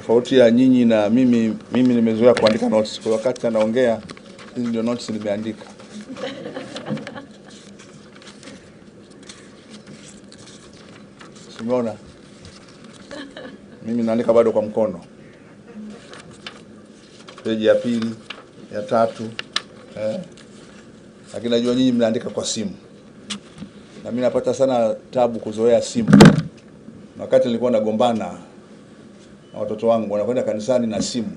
Tofauti ya nyinyi na mimi nimezoea kuandika notes. Kwa wakati anaongea, hizi ndio notes nimeandika. Simeona? Mimi naandika bado kwa mkono. Peji ya pili, ya tatu. Lakini najua nyinyi mnaandika kwa simu. Na mimi napata sana tabu kuzoea simu. Wakati nilikuwa nagombana na watoto wangu, wanakwenda kanisani na simu.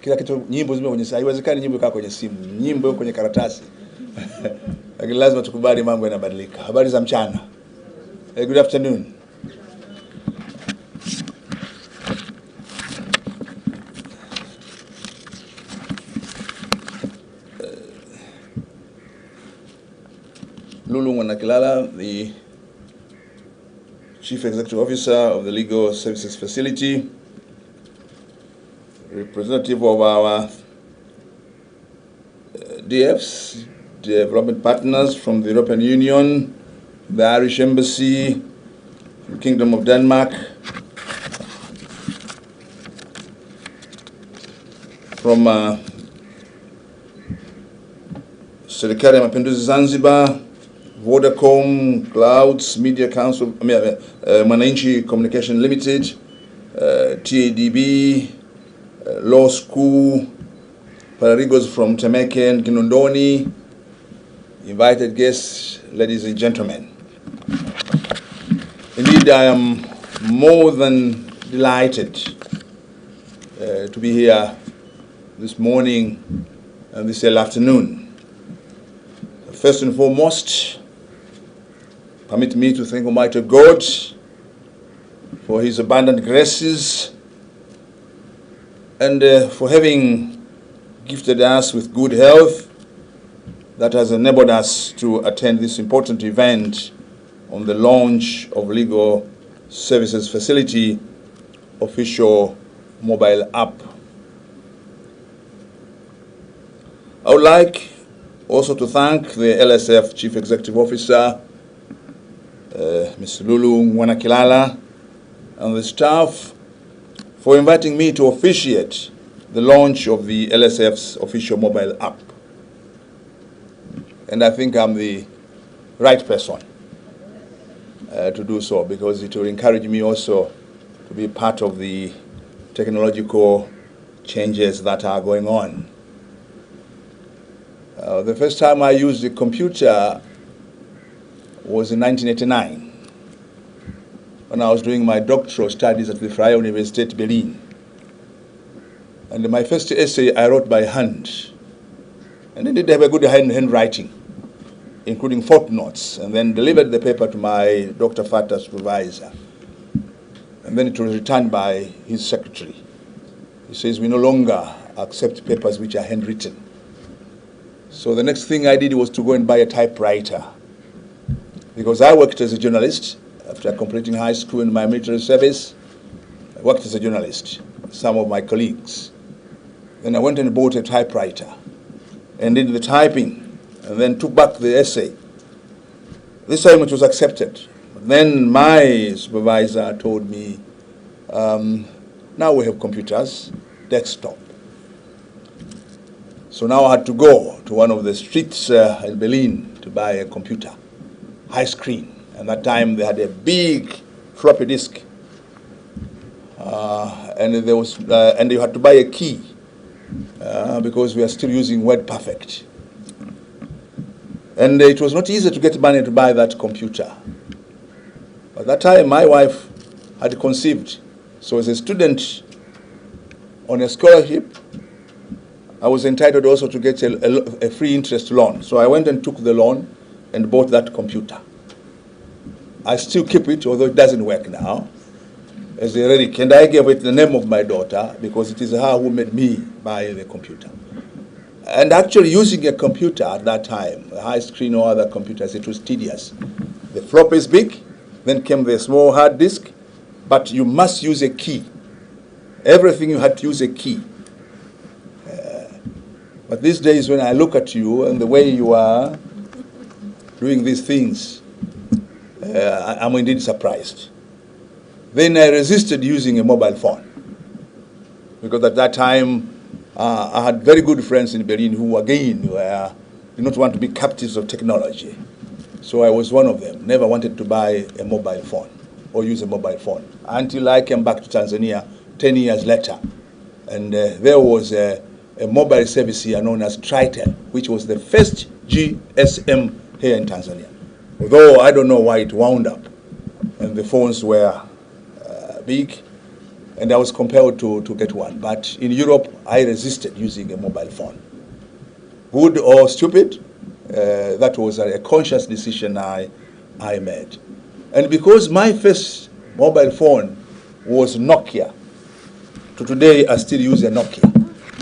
Kila kitu, nyimbo zime kwenye simu. Haiwezekani nyimbo ikawa kwenye simu. Nyimbo iko kwenye karatasi. Lakini lazima tukubali mambo yanabadilika. Habari za mchana. Good afternoon. Lulu Wanakilala, the Chief Executive Officer of the Legal Services Facility, representative of our DFs, development partners from the European Union, the Irish Embassy, the Kingdom of Denmark, from Serikali ya Mapinduzi Zanzibar, Vodacom, Clouds, Media Council, Mwananchi Communication Limited, TADB, Law School, paralegals from Temeke and Kinondoni, invited guests, ladies and gentlemen. Indeed, I am more than delighted to be here this morning and this afternoon. First and foremost, permit me to thank Almighty God for His abundant graces and for having gifted us with good health that has enabled us to attend this important event on the launch of Legal Services Facility official mobile app. I would like also to thank the LSF Chief Executive Officer, Ms. Lulu Wanakilala, and the staff for inviting me to officiate the launch of the LSF's official mobile app. And I think I'm the right person to do so, because it will encourage me also to be part of the technological changes that are going on. The first time I used a computer was in 1989, when I was doing my doctoral studies at the Freie Universität Berlin. And my first essay I wrote by hand. And I did have a good handwriting, including footnotes, and then delivered the paper to my Dr. Fata supervisor. And then it was returned by his secretary. He says, we no longer accept papers which are handwritten. So the next thing I did was to go and buy a typewriter, because I worked as a journalist. After completing high school and my military service, I worked as a journalist, some of my colleagues. Then I went and bought a typewriter and did the typing, and then took back the essay. This time it was accepted. Then my supervisor told me, now we have computers, desktop. So now I had to go to one of the streets in Berlin to buy a computer, high screen. And that time they had a big floppy disk, and there was, and you had to buy a key because we are still using WordPerfect. And it was not easy to get money to buy that computer. At that time, my wife had conceived, so as a student on a scholarship, I was entitled also to get a free interest loan. So I went and took the loan and bought that computer. I still keep it, although it doesn't work now, as a relic. And I gave it the name of my daughter, because it is her who made me buy the computer. And actually using a computer at that time, a high screen or other computers, it was tedious. The flop is big, then came the small hard disk, but you must use a key. Everything you had to use a key. But these days when I look at you and the way you are doing these things, I'm indeed surprised. Then I resisted using a mobile phone. because at that time I had very good friends in Berlin who, again, did not want to be captives of technology. So I was one of them. Never wanted to buy a mobile phone or use a mobile phone until I came back to Tanzania 10 years later. And there was a mobile service here known as Untitled, which was the first GSM here in Tanzania. Although I don't know why it wound up. And the phones were big, and I was compelled to get one. But in Europe, I resisted using a mobile phone. Good or stupid, that was a conscious decision I made. And because my first mobile phone was Nokia, to today I still use a Nokia.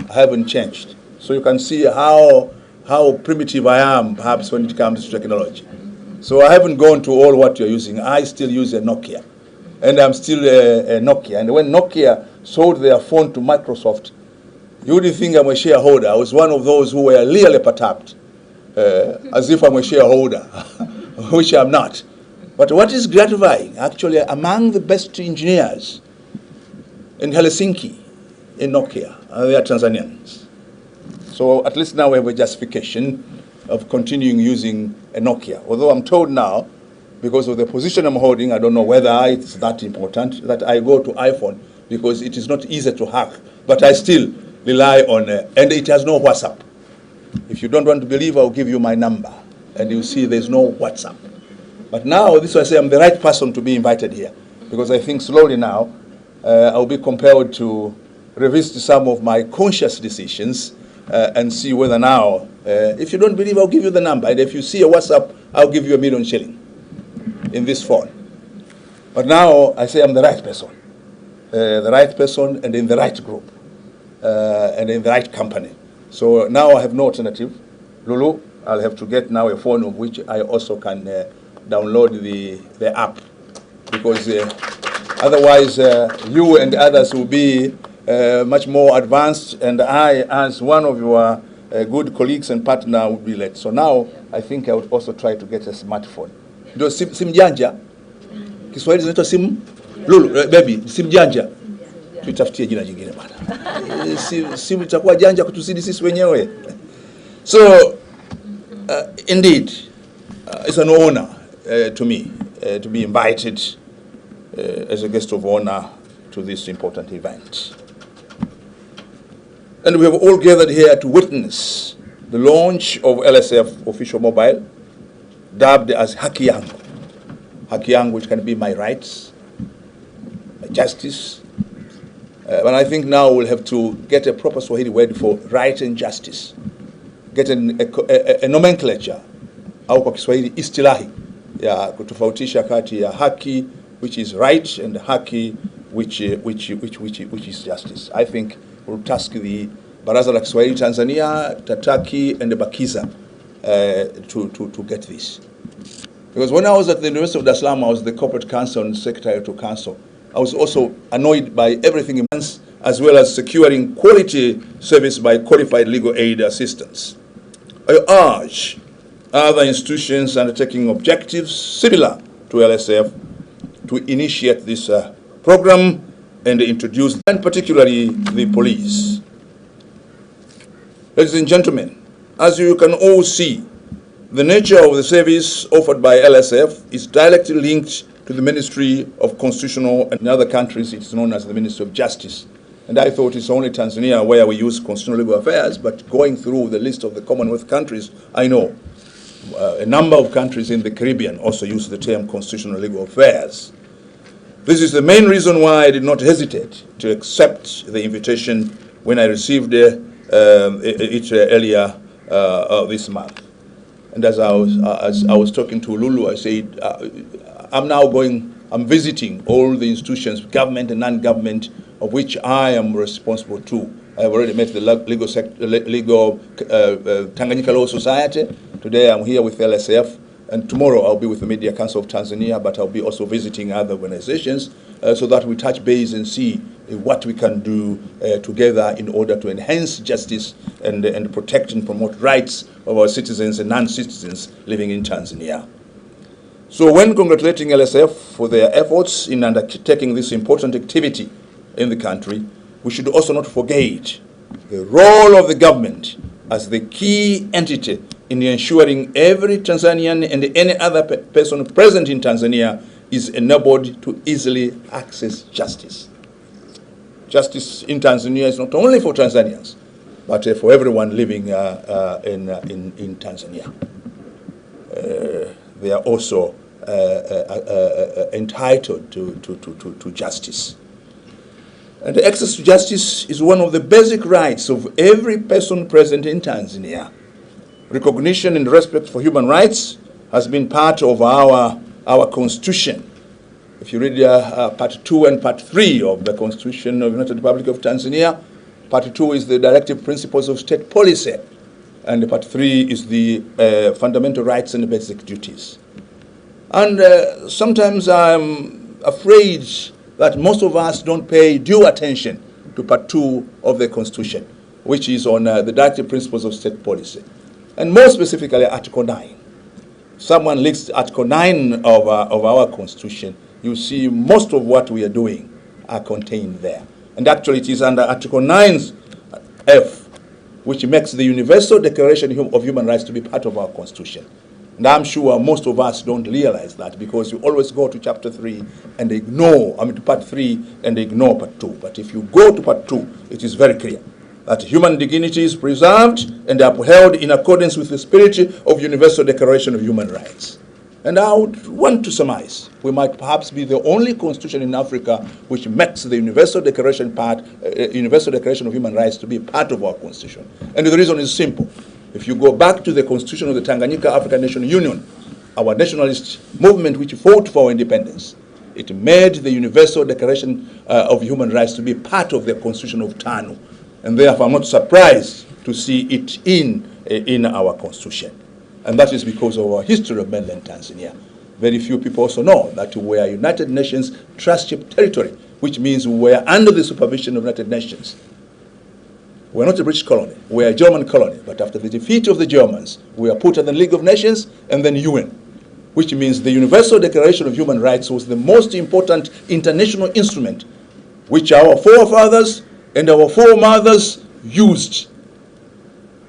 I haven't changed. So you can see how primitive I am, perhaps, when it comes to technology. So I haven't gone to all what you're using. I still use a Nokia. And I'm still a Nokia. And when Nokia sold their phone to Microsoft, you wouldn't think I'm a shareholder. I was one of those who were really perturbed, as if I'm a shareholder, which I'm not. But what is gratifying, actually, among the best engineers in Helsinki, in Nokia, they are Tanzanians. So at least now we have a justification of continuing using a Nokia. Although I'm told now, because of the position I'm holding, I don't know whether it's that important, that I go to iPhone because it is not easy to hack. But I still rely on, and it has no WhatsApp. If you don't want to believe, I'll give you my number. And you'll see there's no WhatsApp. But now, this is why I say I'm the right person to be invited here. Because I think slowly now, I'll be compelled to revisit some of my conscious decisions and see whether now, if you don't believe, I'll give you the number. And if you see a WhatsApp, I'll give you $1 million shilling in this phone. But now I say I'm the right person and in the right group and in the right company. So now I have no alternative. Lulu, I'll have to get now a phone of which I also can download the app, because otherwise you and others will be much more advanced, and I, as one of your good colleagues and partner, would be late. So now I think I would also try to get a smartphone. Ndio simu janja, Kiswahili zinaitwa simu Lulu, baby, simu janja. Tuitafutie jina jingine bwana. Simu itakuwa janja kutuzidi sisi wenyewe. So indeed, it's an honor to me to be invited as a guest of honor to this important event. And we have all gathered here to witness the launch of LSF official mobile, dubbed as HAKI YANGU. HAKI YANGU, which can be my rights, my justice. But I think now we'll have to get a proper Swahili word for right and justice. Get a nomenclature, au kwa Kiswahili istilahi, ya kutofautisha kati ya haki, which is right, and haki, which is justice. I think we'll task the Baraza la Kiswahili Tanzania, Tataki, and the Bakiza to get this. Because when I was at the University of Dar es Salaam, I was the corporate counsel and secretary to council. I was also annoyed by everything, as well as securing quality service by qualified legal aid assistance. I urge other institutions undertaking objectives similar to LSF to initiate this program and introduce, and particularly the police. Ladies and gentlemen, as you can all see, the nature of the service offered by LSF is directly linked to the Ministry of Constitutional, and in other countries it's known as the Ministry of Justice. And I thought it's only Tanzania where we use constitutional legal affairs, but going through the list of the Commonwealth countries, I know a number of countries in the Caribbean also use the term constitutional legal affairs. This is the main reason why I did not hesitate to accept the invitation when I received it earlier this month. And as I was talking to Lulu, I said, I'm visiting all the institutions, government and non-government, of which I am responsible to. I have already met the legal Tanganyika Law Society. Today I'm here with LSF, and tomorrow I'll be with the Media Council of Tanzania, but I'll be also visiting other organizations so that we touch base and see what we can do together in order to enhance justice and protect and promote rights of our citizens and non-citizens living in Tanzania. So when congratulating LSF for their efforts in undertaking this important activity in the country, we should also not forget the role of the government as the key entity in ensuring every Tanzanian and any other person present in Tanzania is enabled to easily access justice. Justice in Tanzania is not only for Tanzanians, but for everyone living in Tanzania. They are also entitled to justice. And the access to justice is one of the basic rights of every person present in Tanzania. Recognition and respect for human rights has been part of our Constitution. If you read Part 2 and Part 3 of the Constitution of the United Republic of Tanzania, Part 2 is the directive principles of state policy, and Part 3 is the fundamental rights and basic duties. And sometimes I'm afraid that most of us don't pay due attention to Part 2 of the Constitution, which is on the directive principles of state policy, and more specifically Article 9. Someone looks at Article 9 of our Constitution, you see most of what we are doing are contained there. And actually it is under Article 9's F, which makes the Universal Declaration of Human Rights to be part of our Constitution. And I'm sure most of us don't realize that, because you always go to Chapter 3 and ignore, to Part 3 and ignore Part 2. But if you go to Part 2, it is very clear that human dignity is preserved and upheld in accordance with the spirit of Universal Declaration of Human Rights. And I would want to surmise, we might perhaps be the only constitution in Africa which makes the Universal Declaration of Human Rights to be part of our constitution. And the reason is simple. If you go back to the constitution of the Tanganyika African National Union, our nationalist movement which fought for our independence, it made the Universal Declaration of Human Rights to be part of the constitution of TANU. And therefore I'm not surprised to see it in our constitution. And that is because of our history of mainland Tanzania. Very few people also know that we are United Nations trustship territory, which means we are under the supervision of United Nations. We're not a British colony, we're a German colony. But after the defeat of the Germans, we are put in the League of Nations and then UN, which means the Universal Declaration of Human Rights was the most important international instrument which our forefathers and our foremothers used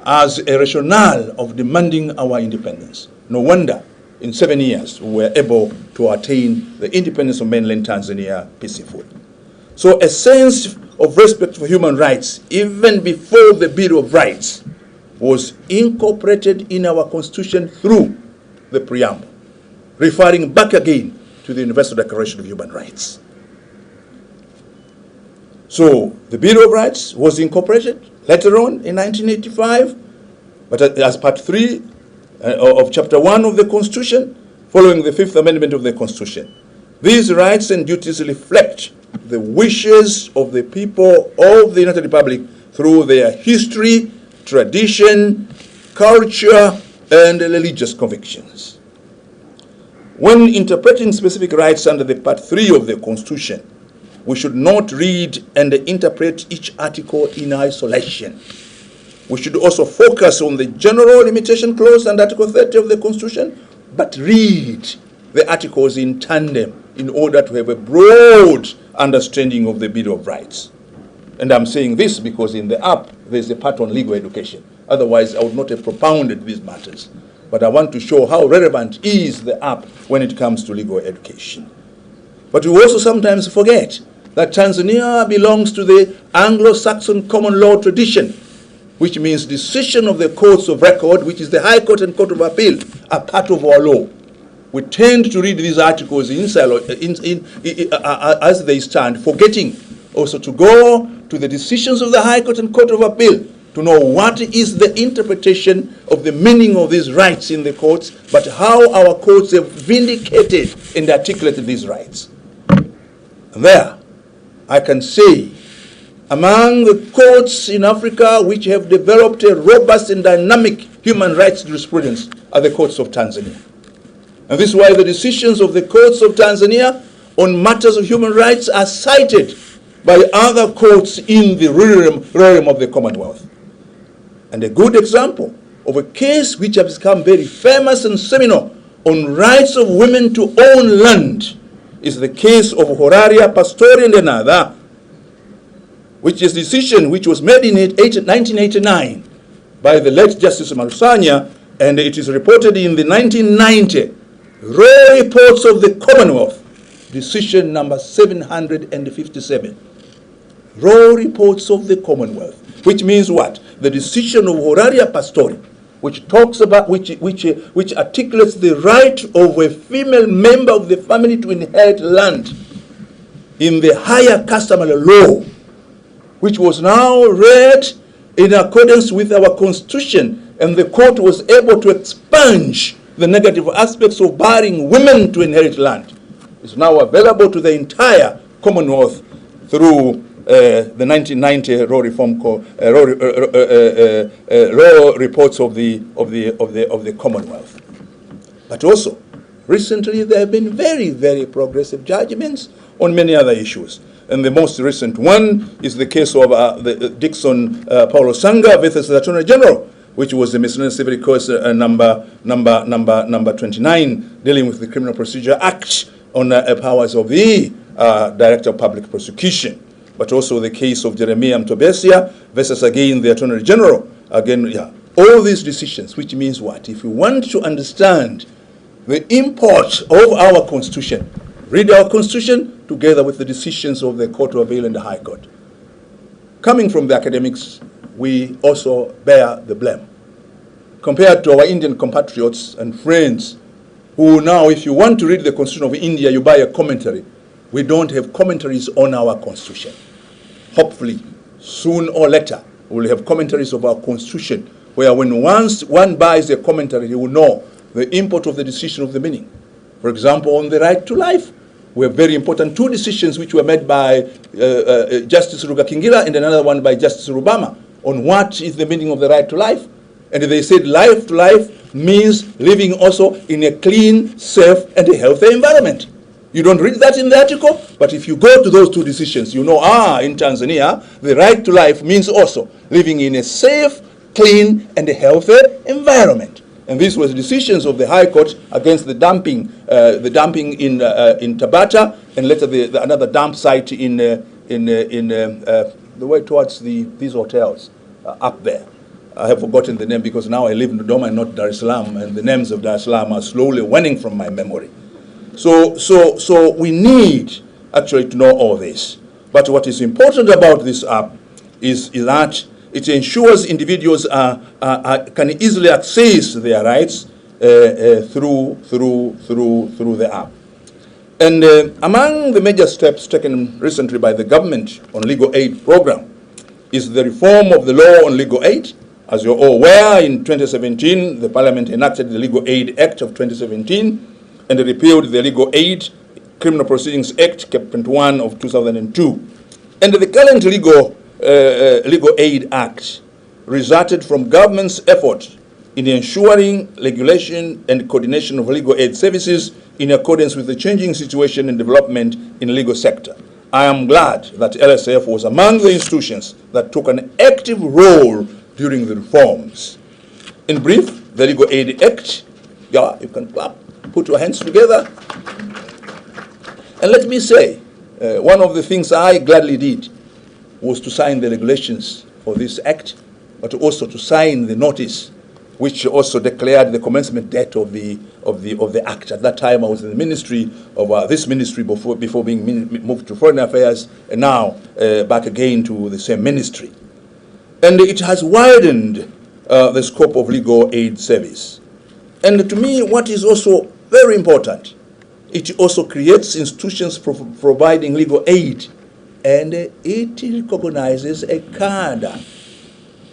as a rationale of demanding our independence. No wonder in 7 years we were able to attain the independence of mainland Tanzania peacefully. So a sense of respect for human rights, even before the Bill of Rights, was incorporated in our Constitution through the preamble, referring back again to the Universal Declaration of Human Rights. So the Bill of Rights was incorporated later on in 1985, but as Part 3 of Chapter 1 of the Constitution, following the Fifth Amendment of the Constitution. These rights and duties reflect the wishes of the people of the United Republic through their history, tradition, culture, and religious convictions. When interpreting specific rights under the Part 3 of the Constitution, we should not read and interpret each article in isolation. We should also focus on the general limitation clause and Article 30 of the Constitution, but read the articles in tandem in order to have a broad understanding of the Bill of Rights. And I'm saying this because in the app there's a part on legal education. Otherwise I would not have propounded these matters. But I want to show how relevant is the app when it comes to legal education. But we also sometimes forget that Tanzania belongs to the Anglo-Saxon common law tradition, which means decision of the courts of record, which is the High Court and Court of Appeal, are part of our law. We tend to read these articles as they stand, forgetting also to go to the decisions of the High Court and Court of Appeal to know what is the interpretation of the meaning of these rights in the courts, but how our courts have vindicated and articulated these rights. There, I can say, among the courts in Africa which have developed a robust and dynamic human rights jurisprudence are the courts of Tanzania. And this is why the decisions of the courts of Tanzania on matters of human rights are cited by other courts in the realm of the Commonwealth. And a good example of a case which has become very famous and seminal on rights of women to own land is the case of Horaria Pastori and another, which is a decision which was made in 1989 by the late Justice Marusanya, and it is reported in the 1990 Raw Reports of the Commonwealth, decision number 757. Raw Reports of the Commonwealth, which means what? The decision of Horaria Pastori, which talks about, which articulates the right of a female member of the family to inherit land in the higher customary law, which was now read in accordance with our constitution, and the court was able to expunge the negative aspects of barring women to inherit land. It's now available to the entire Commonwealth through the 1990 Raw Reports of the Commonwealth. But also, recently there have been very, very progressive judgments on many other issues. And the most recent one is the case of the Dixon Paulo Sanga versus the Attorney General, which was the miscellaneous civil case number 29, dealing with the Criminal Procedure Act on powers of the Director of Public Prosecution. But also the case of Jeremiah Mtobesia versus, again, the Attorney General. Again, yeah, all these decisions, which means what? If you want to understand the import of our Constitution, read our Constitution together with the decisions of the Court of Appeal and the High Court. Coming from the academics, we also bear the blame. Compared to our Indian compatriots and friends, who now, if you want to read the Constitution of India, you buy a commentary. We don't have commentaries on our Constitution. Hopefully, soon or later, we'll have commentaries of our Constitution, where when once one buys a commentary, he will know the import of the decision of the meaning. For example, on the right to life, we have very important two decisions which were made by Justice Rugakingila and another one by Justice Rubama on what is the meaning of the right to life. And they said life to life means living also in a clean, safe, and a healthy environment. You don't read that in the article, but if you go to those two decisions, you know, in Tanzania, the right to life means also living in a safe, clean, and a healthy environment. And these were the decisions of the High Court against the dumping in Tabata, and later another dump site in the way towards these hotels up there. I have forgotten the name because now I live in Dodoma and not Dar es Salaam, and the names of Dar es Salaam are slowly waning from my memory. So we need actually to know all this. But what is important about this app is that it ensures individuals can easily access their rights through the app. And among the major steps taken recently by the government on legal aid program is the reform of the law on legal aid. As you're all aware, in 2017, the Parliament enacted the Legal Aid Act of 2017 and repealed the Legal Aid Criminal Proceedings Act, Cap 21 of 2002. And the current Legal Aid Act resulted from government's effort in ensuring regulation and coordination of legal aid services in accordance with the changing situation and development in the legal sector. I am glad that LSF was among the institutions that took an active role during the reforms. In brief, the Legal Aid Act, yeah, you can clap, put your hands together. And let me say, one of the things I gladly did was to sign the regulations for this act, but also to sign the notice, which also declared the commencement date of the act. At that time, I was in the ministry of this ministry before being moved to Foreign Affairs, and now back again to the same ministry. And it has widened the scope of legal aid service. And to me, what is also very important, it also creates institutions providing legal aid, and it recognizes a cadre,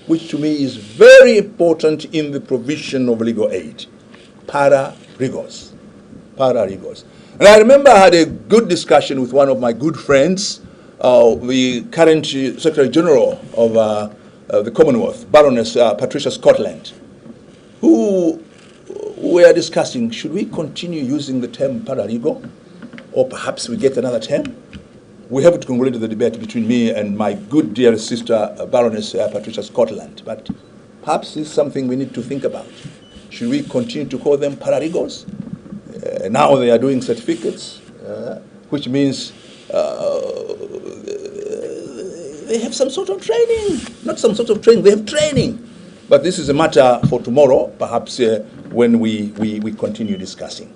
which to me is very important in the provision of legal aid, paralegals. And I remember I had a good discussion with one of my good friends, the current Secretary General of the Commonwealth, Baroness Patricia Scotland, who were discussing, should we continue using the term paralegal, or perhaps we get another term? We haven't concluded the debate between me and my good dear sister, Baroness Patricia Scotland, but perhaps it's something we need to think about. Should we continue to call them paralegals? Now they are doing certificates, which means they have some sort of training. Not some sort of training, they have training. But this is a matter for tomorrow, perhaps when we continue discussing.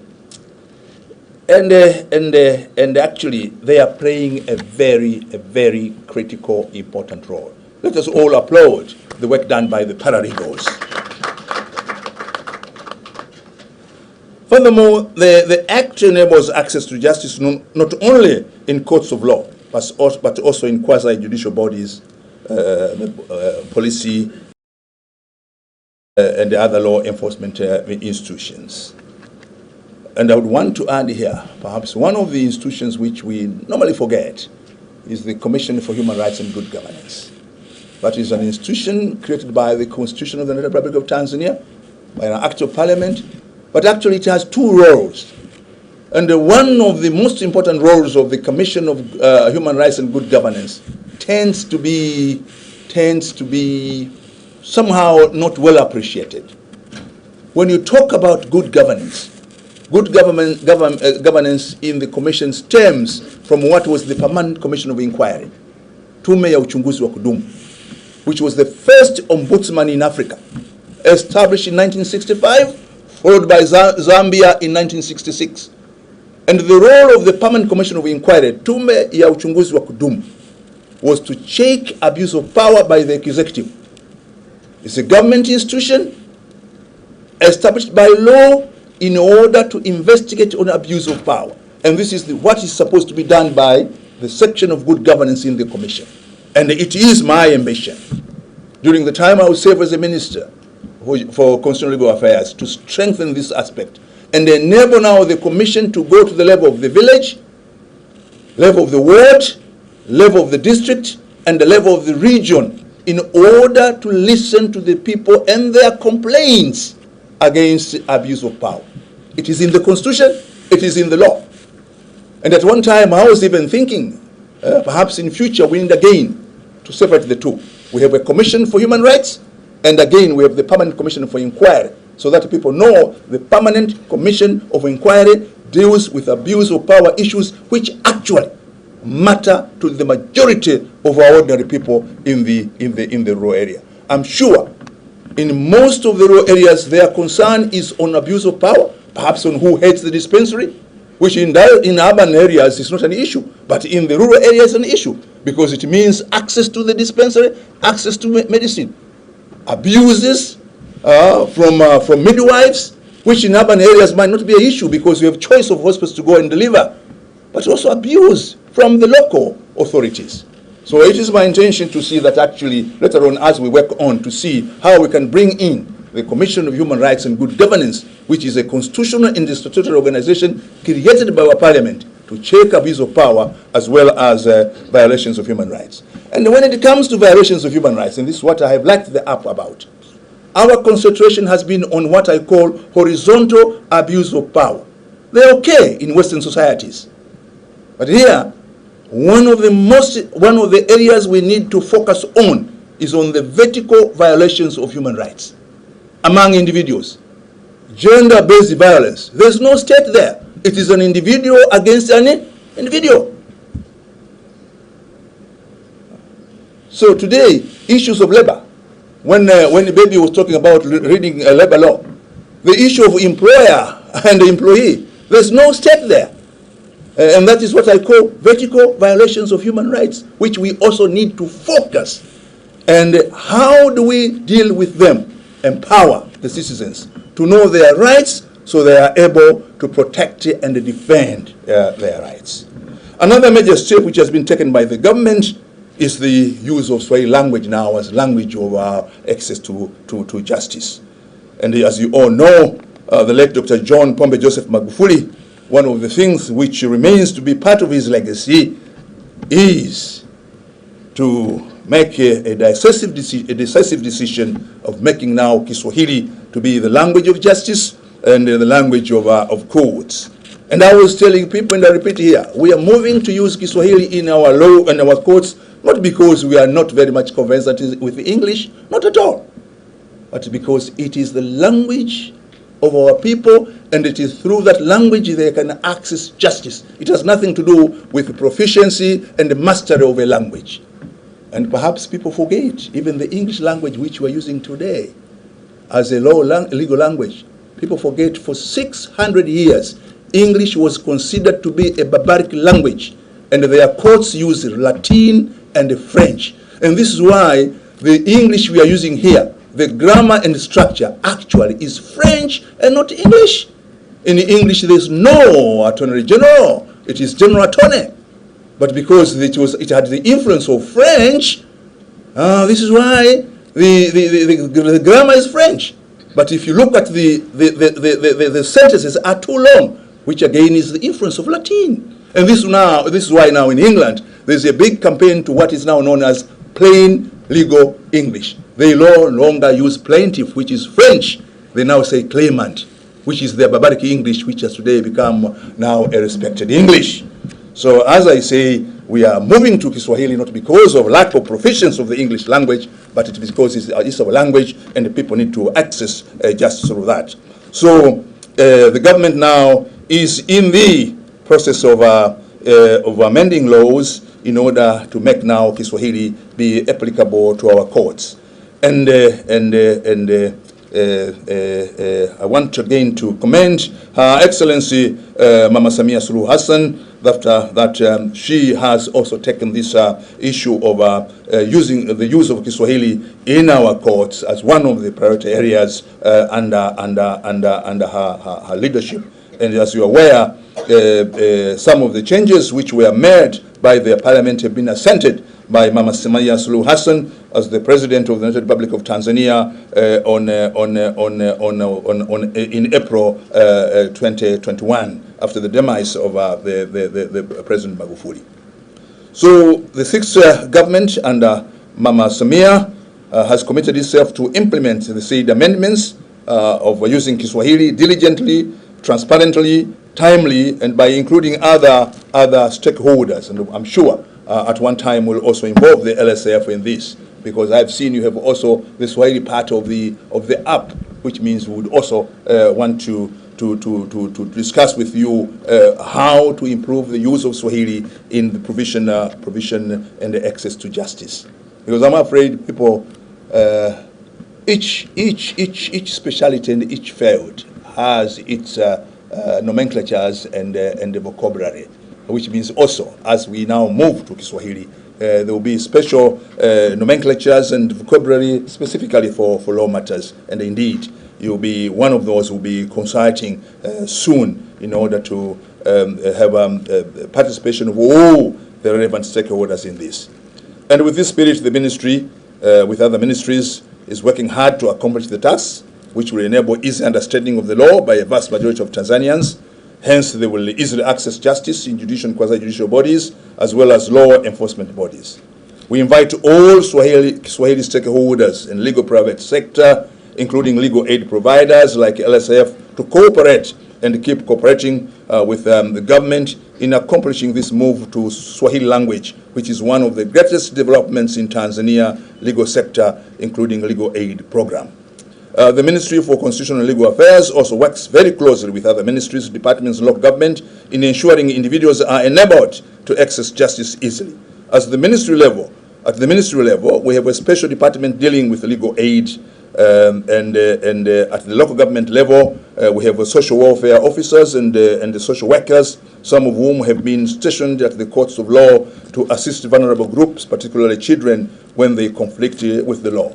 And actually, they are playing a very critical, important role. Let us all applaud the work done by the paralegals. Furthermore, the Act enables access to justice not only in courts of law, but also in quasi-judicial bodies, police, and the other law enforcement institutions. And I would want to add here, perhaps one of the institutions which we normally forget is the Commission for Human Rights and Good Governance. That is an institution created by the Constitution of the Republic of Tanzania, by an Act of Parliament, but actually it has two roles. And one of the most important roles of the Commission of Human Rights and Good Governance tends to be somehow not well appreciated. When you talk about good governance in the Commission stems from what was the Permanent Commission of Inquiry, Tume ya Uchunguzi wa Kudumu, which was the first ombudsman in Africa, established in 1965, followed by Zambia in 1966. And the role of the Permanent Commission of Inquiry, Tume ya Uchunguzi wa Kudumu, was to check abuse of power by the executive. It's a government institution established by law in order to investigate on abuse of power. And this is what is supposed to be done by the section of good governance in the Commission. And it is my ambition, during the time I will serve as a minister for constitutional legal affairs, to strengthen this aspect and enable now the Commission to go to the level of the village, level of the ward, level of the district, and the level of the region, in order to listen to the people and their complaints against abuse of power. It is in the Constitution, it is in the law. And at one time I was even thinking, perhaps in future we need again to separate the two. We have a Commission for Human Rights, and again we have the Permanent Commission for Inquiry, so that people know the Permanent Commission of Inquiry deals with abuse of power issues which actually matter to the majority of our ordinary people in the rural area. I'm sure in most of the rural areas their concern is on abuse of power, perhaps on who heads the dispensary, which in urban areas is not an issue, but in the rural areas is an issue, because it means access to the dispensary, access to medicine. Abuses from midwives, which in urban areas might not be an issue because you have choice of hospitals to go and deliver, but also abuse from the local authorities. So it is my intention to see that actually later on, as we work on, to see how we can bring in the Commission of Human Rights and Good Governance, which is a constitutional and statutory organization created by our parliament to check abuse of power as well as violations of human rights. And when it comes to violations of human rights, and this is what I have liked the app about, our concentration has been on what I call horizontal abuse of power. They're okay in Western societies. But here, one of the areas we need to focus on is on the vertical violations of human rights among individuals. Gender-based violence. There's no state there. It is an individual against an individual. So today, issues of labor, when the baby was talking about reading labor law, the issue of employer and employee, there's no state there. And that is what I call vertical violations of human rights, which we also need to focus. And how do we deal with them? Empower the citizens to know their rights so they are able to protect and defend their rights. Another major step which has been taken by the government is the use of Swahili language now as language of access to justice. And as you all know, the late Dr. John Pombe Joseph Magufuli, one of the things which remains to be part of his legacy is to make a decisive decision of making now Kiswahili to be the language of justice and the language of courts. And I was telling people, and I repeat here, we are moving to use Kiswahili in our law and our courts, not because we are not very much conversant with English, not at all, but because it is the language of our people, and it is through that language they can access justice. It has nothing to do with proficiency and the mastery of a language. And perhaps people forget even the English language which we're using today as a legal language. People forget for 600 years, English was considered to be a barbaric language, and their courts used Latin and French. And this is why the English we are using here, the grammar and structure actually is French and not English. In English, there's no attorney general. It is general attorney. But because it had the influence of French, this is why the grammar is French. But if you look at the sentences are too long, which again is the influence of Latin. And this is why now in England, there's a big campaign to what is now known as plain legal English. They no longer use plaintiff, which is French. They now say claimant, which is their barbaric English, which has today become now a respected English. So as I say, we are moving to Kiswahili not because of lack of proficiency of the English language, but it is because it's our language and the people need to access justice through that. So the government now is in the process of amending laws in order to make now Kiswahili be applicable to our courts. And I want again to commend Her Excellency Mama Samia Suluhu Hassan that she has also taken this issue of using the use of Kiswahili in our courts as one of the priority areas under her leadership. And as you are aware, some of the changes which were made by the parliament have been assented by Mama Samia Suluhu Hassan as the President of the United Republic of Tanzania in April 2021, after the demise of the President Magufuli. So the sixth government under Mama Samia has committed itself to implement the said amendments of using Kiswahili diligently, transparently, timely, and by including other stakeholders. And I'm sure at one time we'll also involve the LSF in this, because I've seen you have also the Swahili part of the app, which means we would also want to discuss with you how to improve the use of Swahili in the provision and the access to justice. Because I'm afraid people, each specialty and each field has its nomenclatures and the vocabulary, which means also as we now move to Kiswahili, there will be special nomenclatures and vocabulary specifically for law matters, and indeed you'll be one of those who will be consulting soon in order to have participation of all the relevant stakeholders in this. And with this spirit, the ministry, with other ministries, is working hard to accomplish the task, which will enable easy understanding of the law by a vast majority of Tanzanians. Hence, they will easily access justice in judicial and quasi-judicial bodies, as well as law enforcement bodies. We invite all Swahili stakeholders in legal private sector, including legal aid providers like LSF, to cooperate and keep cooperating with the government in accomplishing this move to Swahili language, which is one of the greatest developments in Tanzania legal sector, including legal aid program. The Ministry for Constitutional and Legal Affairs also works very closely with other ministries, departments, and local government in ensuring individuals are enabled to access justice easily. At the ministry level, we have a special department dealing with legal aid, and at the local government level, we have social welfare officers and the social workers, some of whom have been stationed at the courts of law to assist vulnerable groups, particularly children, when they conflict with the law.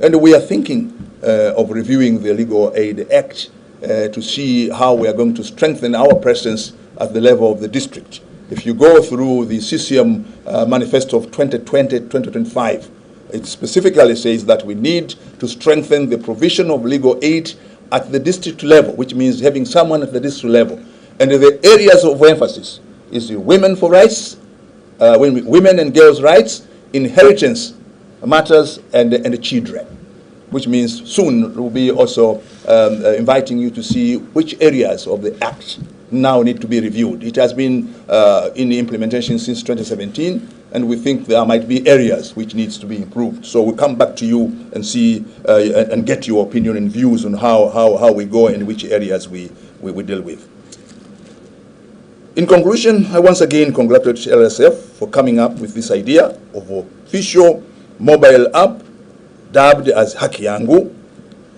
And we are thinking of reviewing the Legal Aid Act to see how we are going to strengthen our presence at the level of the district. If you go through the CCM manifesto of 2020-2025, it specifically says that we need to strengthen the provision of legal aid at the district level, which means having someone at the district level. And the areas of emphasis is women for rights, women and girls' rights, inheritance matters, and children, which means soon we'll be also inviting you to see which areas of the Act now need to be reviewed. It has been in the implementation since 2017, and we think there might be areas which needs to be improved. So we'll come back to you and see and get your opinion and views on how we go and which areas we deal with. In conclusion, I once again congratulate LSF for coming up with this idea of official mobile app dubbed as HAKI YANGU.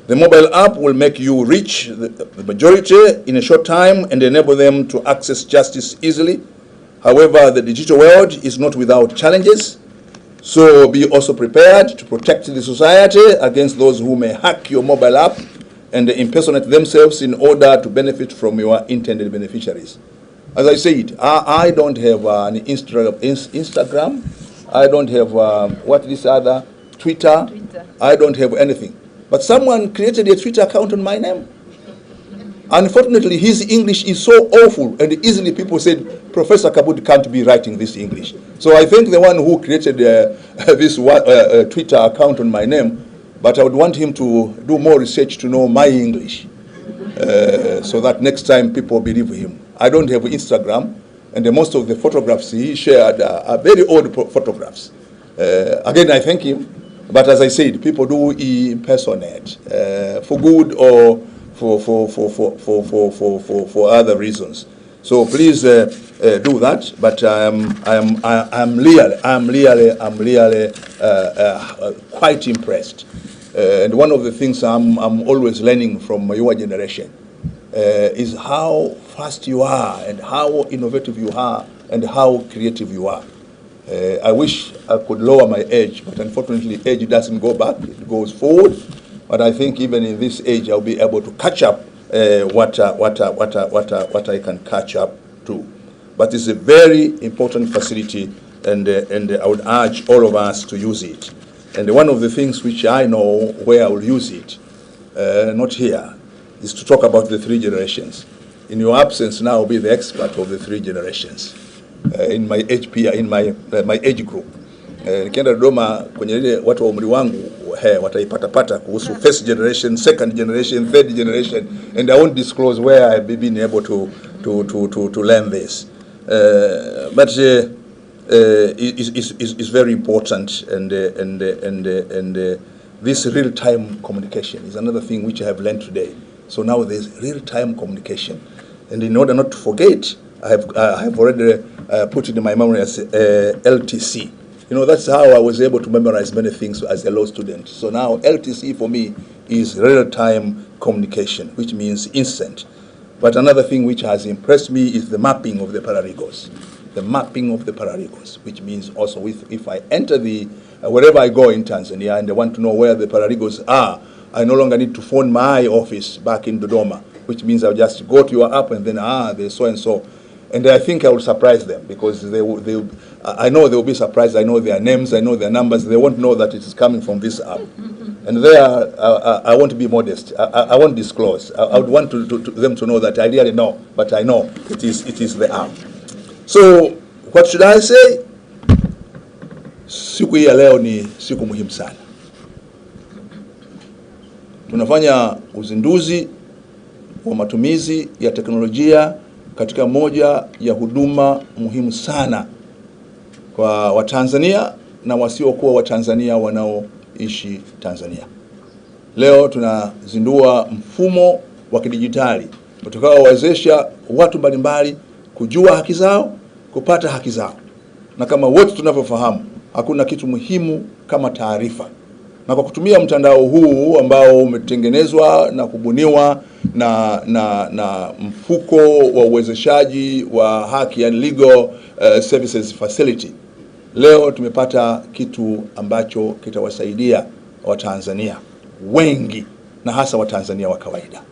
The mobile app will make you reach the majority in a short time and enable them to access justice easily. However, the digital world is not without challenges, so be also prepared to protect the society against those who may hack your mobile app and impersonate themselves in order to benefit from your intended beneficiaries. As I said, I don't have an Instagram. I don't have Twitter. I don't have anything. But someone created a Twitter account on my name. Unfortunately, his English is so awful, and easily people said, Professor Kabudi can't be writing this English. So I think the one who created this Twitter account on my name, but I would want him to do more research to know my English, so that next time people believe him. I don't have Instagram, and most of the photographs he shared are very old photographs. Again, I thank him, but as I said, people do impersonate for good or for other reasons. So please do that. But I'm really quite impressed. And one of the things I'm always learning from your generation is how fast you are, and how innovative you are, and how creative you are. I wish I could lower my age, but unfortunately age doesn't go back, it goes forward. But I think even in this age I'll be able to catch up what I can catch up to. But it's a very important facility, and I would urge all of us to use it. And one of the things which I know where I will use it, not here, is to talk about the 3 generations. In your absence now, I'll be the expert of the 3 generations in my age peer, in my age group. Nikienda Dodoma kwenye ile watu wa umri wangu wataipata kuhusu first generation, second generation, third generation, and I won't disclose where I've been able to learn this. But is very important, and this real-time communication is another thing which I have learned today. So now there's real-time communication, and in order not to forget, I have already put it in my memory as LTC. You know, that's how I was able to memorize many things as a law student. So now LTC for me is real-time communication, which means instant. But another thing which has impressed me is the mapping of the paralegals. The mapping of the paralegals, which means also if I enter wherever I go in Tanzania and I want to know where the paralegals are, I no longer need to phone my office back in Dodoma, which means I'll just go to your app and then, there's so-and-so. And I think I will surprise them, because I know they will be surprised. I know their names, I know their numbers. They won't know that it is coming from this app. And there, I won't be modest. I won't disclose. I would want them to know that I really know, but I know it is the app. So, what should I say? Siku hii ya leo ni siku muhimu sana. Tunafanya uzinduzi wa matumizi ya teknolojia katika moja ya huduma muhimu sana kwa Watanzania na wasiokuwa Watanzania wanaoishi Tanzania. Leo tunazindua mfumo wa kidijitali utakaowawezesha watu mbalimbali kujua haki zao, kupata haki zao. Na kama wote tunavyofahamu, hakuna kitu muhimu kama taarifa. Na kwa kutumia mtandao huu ambao umetengenezwa na kubuniwa na mfuko wa uwezeshaji wa haki, yani Legal Services Facility, leo tumepata kitu ambacho kitawasaidia Watanzania wengi, na hasa Watanzania wa kawaida.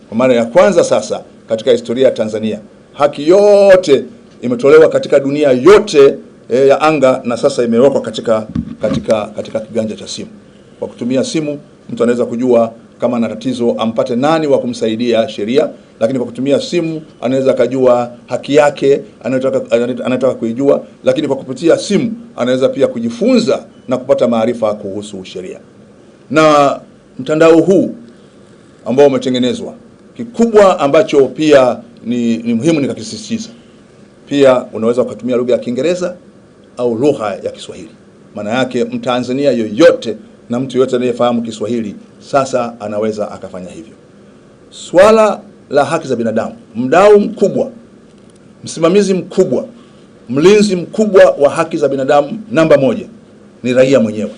Kwa maana ya kwanza sasa katika historia ya Tanzania, haki yote imetolewa katika dunia yote ya anga, na sasa imewekwa katika kiganja cha simu. Kwa kutumia simu mtu anaweza kujua kama ana tatizo ampate nani wa kumsaidia sheria, lakini kwa kutumia simu anaweza kujua haki yake anataka kuijua, lakini kwa kupitia simu anaweza pia kujifunza na kupata maarifa kuhusu sheria. Na mtandao huu ambao umetengenezwa, kikubwa ambacho pia ni muhimu nikakisisitiza, pia unaweza kutumia lugha ya Kiingereza au lugha ya Kiswahili. Maana yake Mtanzania yoyote na mtu yote anayefahamu Kiswahili sasa anaweza akafanya hivyo. Swala la haki za binadamu, mdau mkubwa msimamizi mkubwa, mlinzi mkubwa wa haki za binadamu namba 1 ni raia mwenyewe.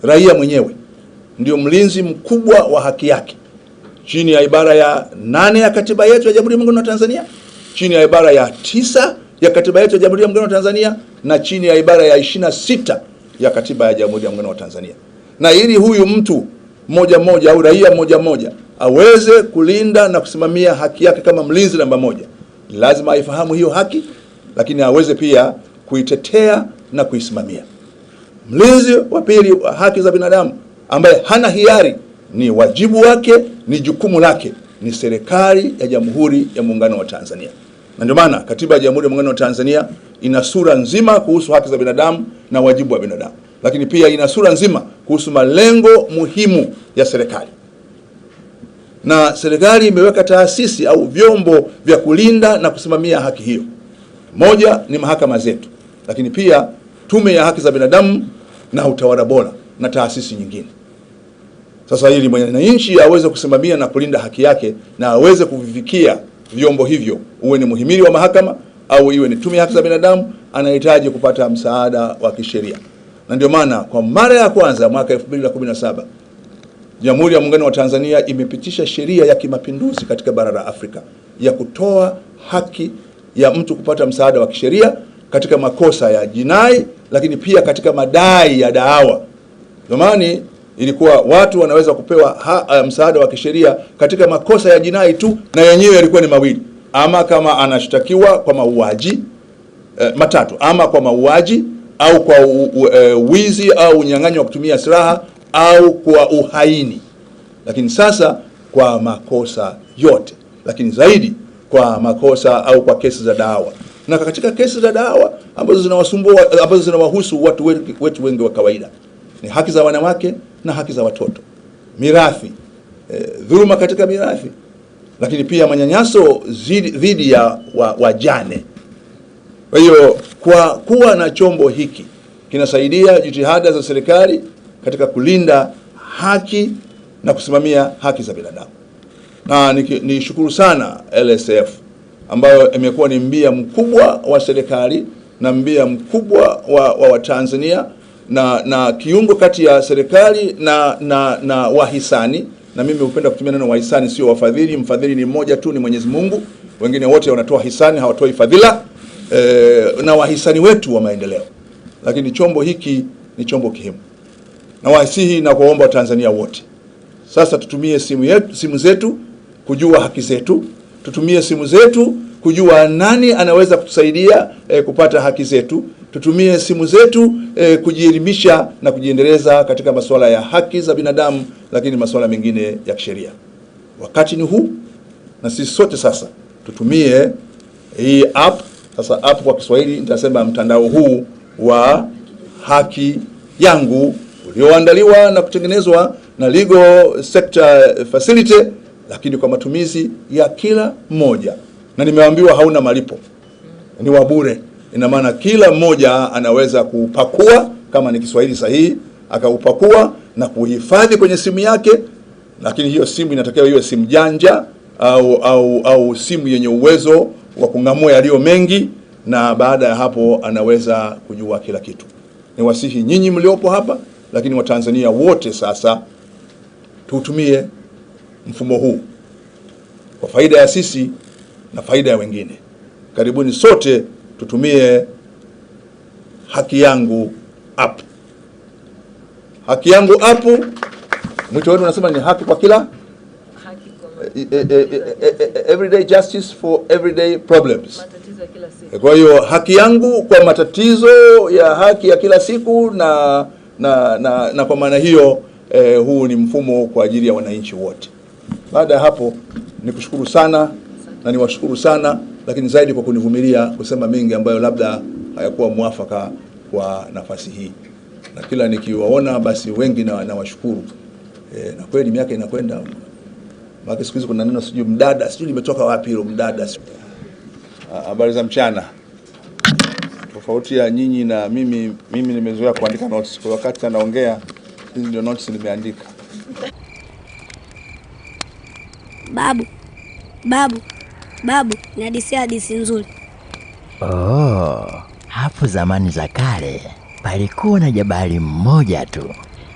Raia mwenyewe ndio mlinzi mkubwa wa haki yake, chini ya ibara ya 8 ya katiba yetu ya Jamhuri ya Muungano wa Tanzania, chini ya ibara ya 9 ya katiba yetu ya Jamhuri ya Muungano wa Tanzania, na chini ya ibara ya 26 ya katiba ya Jamhuri ya Muungano wa Tanzania. Na ili huyu mtu mmoja au raia mmoja aweze kulinda na kusimamia haki yake kama mlinzi namba 1, lazima aifahamu hiyo haki, lakini aweze pia kuitetea na kuisimamia. Mlinzi wa pili wa haki za binadamu ambaye hana hiari, ni wajibu wake, ni jukumu lake, ni serikali ya Jamhuri ya Muungano wa Tanzania. Na ndio maana katiba ya Jamhuri ya Muungano wa Tanzania ina sura nzima kuhusu haki za binadamu na wajibu wa binadamu, lakini pia ina sura nzima kuhusu malengo muhimu ya serikali. Na serikali imeweka taasisi au vyombo vya kulinda na kusimamia haki hiyo. Moja ni mahakama zetu, lakini pia Tume ya Haki za Binadamu na Utawala Bora na taasisi nyingine. Sasa ili mwananchi aweze kusimamia na kulinda haki yake na aweze kuvifikia vyombo hivyo, uwe ni muhimili wa mahakama au iwe ni Tume ya Haki za Binadamu, anahitaji kupata msaada wa kisheria. Na ndio maana kwa mara ya kwanza mwaka 2017 Jamhuri ya Muungano wa Tanzania imepitisha sheria ya kimapinduzi katika bara la Afrika ya kutoa haki ya mtu kupata msaada wa kisheria katika makosa ya jinai, lakini pia katika madai ya daawa. Zamani ilikuwa watu wanaweza kupewa msaada wa kisheria katika makosa ya jinai tu, na yenyewe yalikuwa ni mawili: ama kama anashtakiwa kwa mauaji matatu, ama kwa mauaji au kwa wizi au unyang'anyi wa kutumia silaha au kwa uhaini. Lakini sasa kwa makosa yote, lakini zaidi kwa makosa au kwa kesi za daawa. Na katika kesi za daawa ambazo zinawasumbua, ambazo zinawahusu watu wetu wengi wa kawaida, ni haki za wanawake na haki za watoto, mirathi, dhuluma katika mirathi, lakini pia manyanyaso dhidi ya wajane. Kwa hiyo kwa kuwa na chombo hiki kinasaidia jitihada za serikali katika kulinda haki na kusimamia haki za binadamu. Na nishukuru sana LSF ambayo imekuwa ni mbia mkubwa wa serikali na mbia mkubwa wa Tanzania, na kiungo kati ya serikali na wahisani. Na mimi hupenda kutumia neno wahisani, sio wafadhili. Mfadhili ni mmoja tu, ni Mwenyezi Mungu. Wengine wote wanatoa hisani, hawatoi fadhila. Na wahisani wetu wa maendeleo. Lakini chombo hiki ni chombo muhimu. Na wasihi na kuomba Tanzania wote, sasa tutumie simu zetu kujua haki zetu. Tutumie simu zetu kujua nani anaweza kutusaidia kupata haki zetu. Tutumie simu zetu kujielimisha na kujiendeleza katika masuala ya haki za binadamu, lakini masuala mengine ya kisheria. Wakati ni huu, na sisi sote sasa tutumie hii app. Sasa app kwa Kiswahili nitasema mtandao huu wa Haki Yangu ulioandaliwa na kutengenezwa na Legal Sector Facility, lakini kwa matumizi ya kila mmoja. Na nimeambiwa hauna malipo, ni wa bure. Ina maana kila mmoja anaweza kupakua, kama ni Kiswahili sahihi, akaupakua na kuhifadhi kwenye simu yake. Lakini hiyo simu inatakiwa iwe simu janja au simu yenye uwezo wa kung'amua yaliyo mengi, na baada ya hapo anaweza kujua kila kitu. Niwasihi nyinyi mliopo hapa, lakini Watanzania wote sasa tutumie mfumo huu kwa faida ya sisi na faida ya wengine. Karibuni sote tutumie Haki Yangu app. Haki Yangu app, mwito wetu unasema ni haki kwa kila everyday justice for everyday problems. Matatizo ya kila siku. Kwa hiyo Haki Yangu kwa matatizo ya haki ya kila siku, na kwa maana hiyo huu ni mfumo kwa ajili ya wananchi wote. Baada ya hapo nikushukuru sana na niwashukuru sana, lakini zaidi kwa kunivumilia kusema mengi ambayo labda hayakuwa muafaka kwa nafasi hii. Na kila nikiwaona basi wengi na washukuru. Na kweli miaka inakwenda. Maki siku hizi kuna neno sijui mdada, sijui limetoka wapi hilo mdada. Habari za mchana. Tofauti ya nyinyi na mimi nimezoea kuandika notes. Kwa wakati anaongea, hizi ndio notes nimeandika. Babu. Babu, nihadithia hadithi nzuri. Hapo zamani za kale palikuwa na jabali mmoja tu.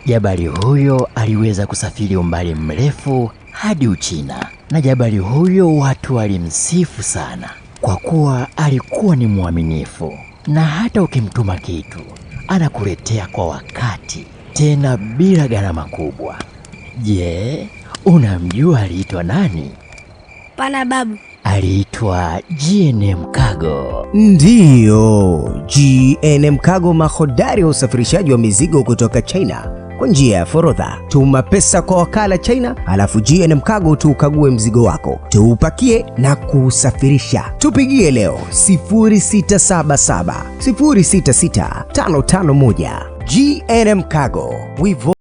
Jabali huyo aliweza kusafiri umbali mrefu hadi Uchina, na jabali huyo watu walimsifu sana kwa kuwa alikuwa ni mwaminifu, na hata ukimtuma kitu anakuletea kwa wakati, tena bila gharama kubwa. Je, unamjua aliitwa nani? Pana babu. Aliitwa GNM Cargo. Ndiyo, GNM Cargo, mahodari wa usafirishaji wa mizigo kutoka China kwa njia ya forodha. Tuma pesa kwa wakala China, alafu GNM Cargo tuukague mzigo wako, tuupakie na kusafirisha. Tupigie leo 0677 066 551. GNM Cargo.